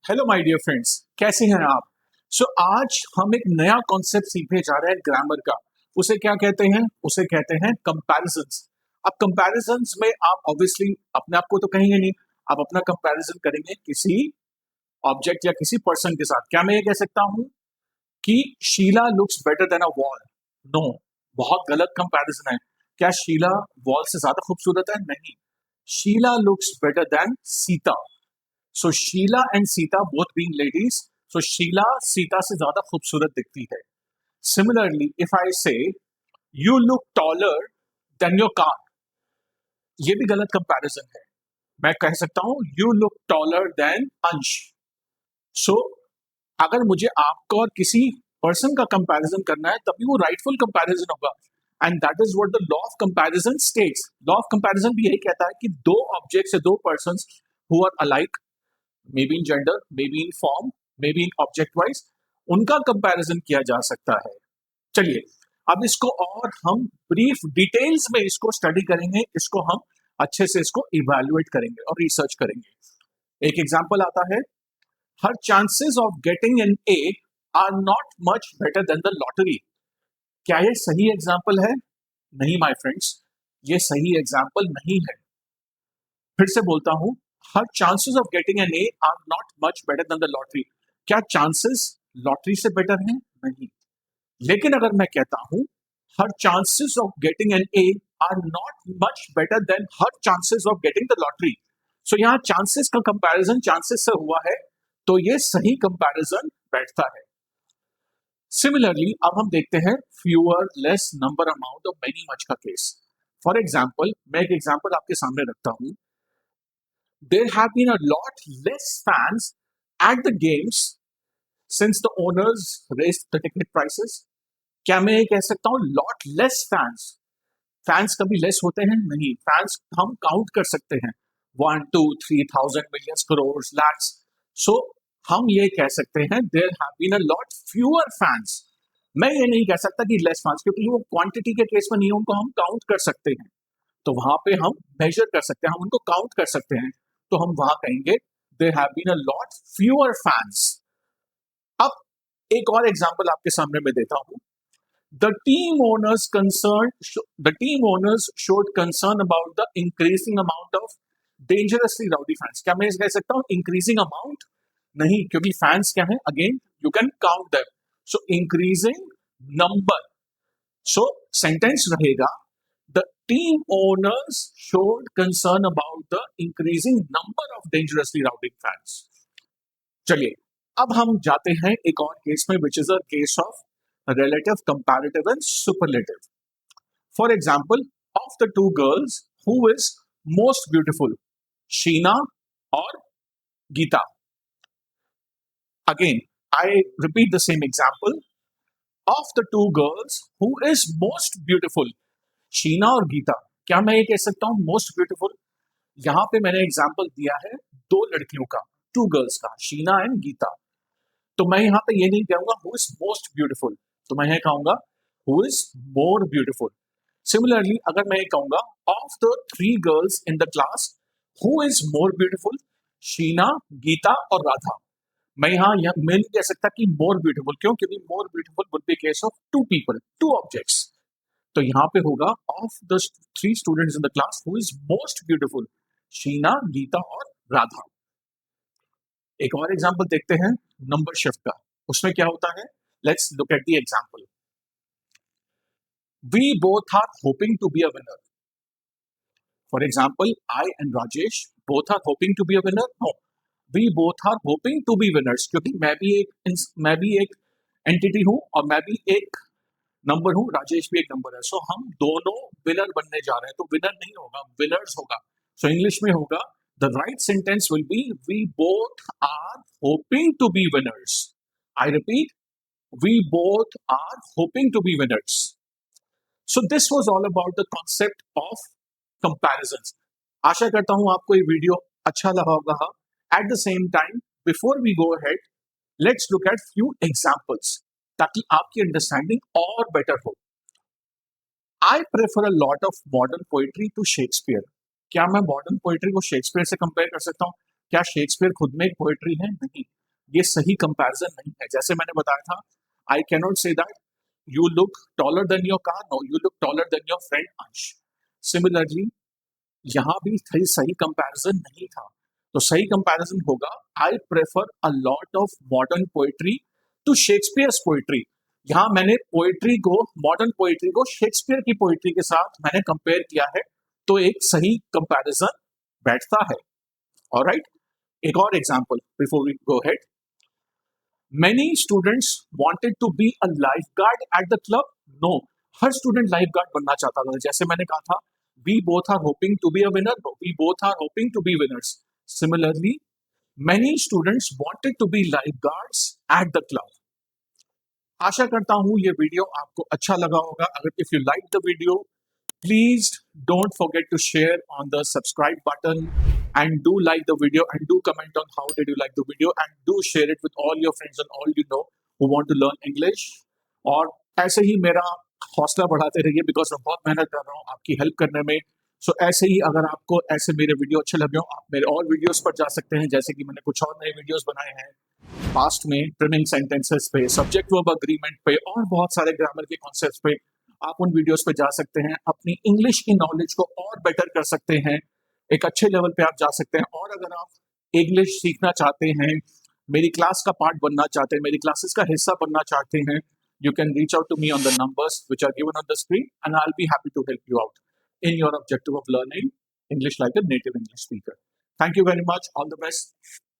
Hello my dear friends, कैसे हैं आप। आज हम एक नया कॉन्सेप्ट सीखने जा रहे हैं ग्रामर का। उसे क्या कहते हैं? उसे कहते हैं कंपैरिजंस। अब कंपैरिजंस में आप ऑब्वियसली अपने आप को तो कहेंगे नहीं, आप अपना कंपैरिजन करेंगे किसी ऑब्जेक्ट या किसी पर्सन के साथ। क्या मैं ये कह सकता हूं कि Sheela looks better than a wall? No, बहुत गलत कंपैरिजन है। क्या शीला वॉल से ज्यादा खूबसूरत है? नहीं, Sheela looks better than Sita. So Sheela and Sita both being ladies, so Sheela Sita से ज्यादा खूबसूरत दिखती है। Similarly if I say you look taller than your car, ये भी गलत कंपैरिजन है। मैं कह सकता हूं यू लुक टॉलर देन अंश। सो अगर मुझे आपको और किसी पर्सन का कंपैरिजन करना है तभी वो राइटफुल कंपैरिजन होगा। And that is what the law of comparison states. Law of comparison भी यही कहता है कि दो ऑब्जेक्ट्स से दो persons who are alike, may be in gender, may be in form, may be in object wise, उनका कंपैरिजन किया जा सकता है। चलिए अब इसको और हम ब्रीफ डिटेल्स में इसको स्टडी करेंगे, इसको हम अच्छे से इसको इवैल्यूएट करेंगे और रिसर्च करेंगे। एक एग्जांपल आता है, her chances of getting an A are not much better than the lottery. क्या ये सही एग्जांपल है? नहीं माय फ्रेंड्स, ये सही एग्जांपल नहीं है। फिर से बोलता हूं, her chances of getting an A are not much better than the lottery. क्या चांसेस लॉटरी से बेटर हैं? नहीं। लेकिन अगर मैं कहता हूं her chances of getting an A are not much better than her chances of getting the lottery, so यहां चांसेस का कंपैरिजन चांसेस से हुआ है, तो ये सही कंपैरिजन बैठता है। सिमिलरली अब हम देखते हैं fewer less number amount of many much का केस। फॉर एग्जाम्पल, मैं एक एग्जाम्पल आपके सामने रखता हूं। There have been a lot less fans at the games since the owners raised the ticket prices. क्या मैं ये कह सकता हूँ लॉट लेस फैंस? फैंस कभी लेस होते हैं? नहीं, फैंस हम काउंट कर सकते हैं, 1, 2, 3 thousand millions crore lakhs. So हम ये कह सकते हैं there have been a lot fewer fans. मैं ये नहीं कह सकता कि लेस फैंस, क्योंकि वो क्वांटिटी के केस में नहीं है, उनको हम काउंट कर सकते हैं। तो वहां पे हम मेजर कर सकते हैं, हम उनको काउंट कर सकते हैं, तो हम वहां कहेंगे there have been a lot fewer fans. अब एक और एग्जांपल आपके सामने मैं देता हूं। The team owners should concern about the increasing amount of dangerously rowdy fans. क्या मैं इसे कह सकता हूं इंक्रीजिंग अमाउंट? नहीं, क्योंकि फैंस क्या है, again you can count them. So increasing number, so sentence रहेगा the team owners showed concern about the increasing number of dangerously rowdy fans. चलिए अब हम जाते हैं एक और केस में, which is a case of relative, comparative and superlative. For example, of the two girls, who is most beautiful, Sheena or Geeta? Again, I repeat the same example. Of the two girls, who is most beautiful, Sheena और गीता? क्या मैं ये कह सकता हूं most beautiful? यहां पे मैंने एग्जांपल दिया है दो लड़कियों का, टू गर्ल्स का, शीना एंड गीता। तो मैं यहां पे ये नहीं कहूंगा हु इज मोस्ट ब्यूटीफुल, तो मैं ये कहूंगा who is more beautiful. Similarly अगर मैं ये कहूंगा of the three girls in the class, who is more beautiful, Sheena, Geeta और राधा। मैं मैं नहीं कह सकता कि मोर ब्यूटीफुल, क्यों? क्योंकि more beautiful would be case of two people, two objects. तो यहां पे होगा of the three students in the class who is most beautiful, Sheena, Geeta और राधा। एक और एग्जांपल देखते हैं नंबर शिफ्ट का। उसमें क्या होता है, let's look at the example. We both are hoping to be a winner. For example, I and Rajesh both are hoping to be a winner. No, we both are hoping to be winners, क्योंकि मैं भी एक entity हूं और मैं भी एक number हूं, राजेश भी एक नंबर है। सो हम दोनों विनर बनने जा रहे हैं, तो विनर नहीं होगा, विनर्स होगा। सो इंग्लिश में होगा the right sentence will be we both are hoping to be winners. I repeat, we both are hoping to be winners. So this was all about the concept of comparisons. आशा करता हूं आपको ये video अच्छा लगा होगा। At the same time, before we go ahead, let's look at few examples ताकि आपकी अंडरस्टैंडिंग और बेटर हो। I prefer a lot of modern poetry to Shakespeare. क्या मैं मॉडर्न पोइट्री को शेक्सपियर से कंपेयर कर सकता हूँ? क्या शेक्सपियर खुद में एक पोइट्री है? नहीं, ये सही कंपैरिजन नहीं है। जैसे मैंने बताया था, I cannot say that you look taller than your car, no you look taller than your friend Ansh. Similarly यहाँ भी सही कंपैरिजन नहीं था। तो सही कंपैरिजन होगा, I prefer a lot of modern poetry to Shakespeare's poetry. यहाँ मैंने पोएट्री को, मॉडर्न पोएट्री को शेक्सपियर की पोएट्री के साथ मैंने कंपेयर किया है, तो एक सही कंपैरिजन बैठता है। ऑलराइट, एक और example before we go head. Many students wanted to be a lifeguard at the club. No, her student life guard बनना चाहता था। जैसे मैंने कहा था, we both are hoping to be a winner. No, we both are hoping to be winners. Similarly, many students wanted to be lifeguards at the club. आशा करता हूं ये वीडियो आपको अच्छा लगा होगा। अगर if you like the video, please don't forget to share on the subscribe button and do like the video and do comment on how did you like the video and do share it with all your friends and all you know who want to learn English। और ऐसे ही मेरा हौसला बढ़ाते रहिए, because मैं बहुत मेहनत कर रहा हूँ आपकी हेल्प करने में। सो ऐसे ही अगर आपको ऐसे मेरे वीडियो अच्छे लगे हो, आप मेरे और वीडियोस पर जा सकते हैं। जैसे कि मैंने कुछ और नए वीडियोस बनाए हैं पास्ट में, ट्रिमिंग सेंटेंसेस पे, सब्जेक्ट वर्ब अग्रीमेंट पे और बहुत सारे ग्रामर के कॉन्सेप्ट्स पे। आप उन वीडियोस पे जा सकते हैं, अपनी इंग्लिश की नॉलेज को और बेटर कर सकते हैं, एक अच्छे लेवल पे आप जा सकते हैं। और अगर आप इंग्लिश सीखना चाहते हैं, मेरी क्लास का पार्ट बनना चाहते हैं, मेरी क्लासेस का हिस्सा बनना चाहते हैं, you can reach out to me on the numbers which are given on the screen and I'll be happy to help you out in your objective of learning English like a native English speaker. Thank you very much. All the best.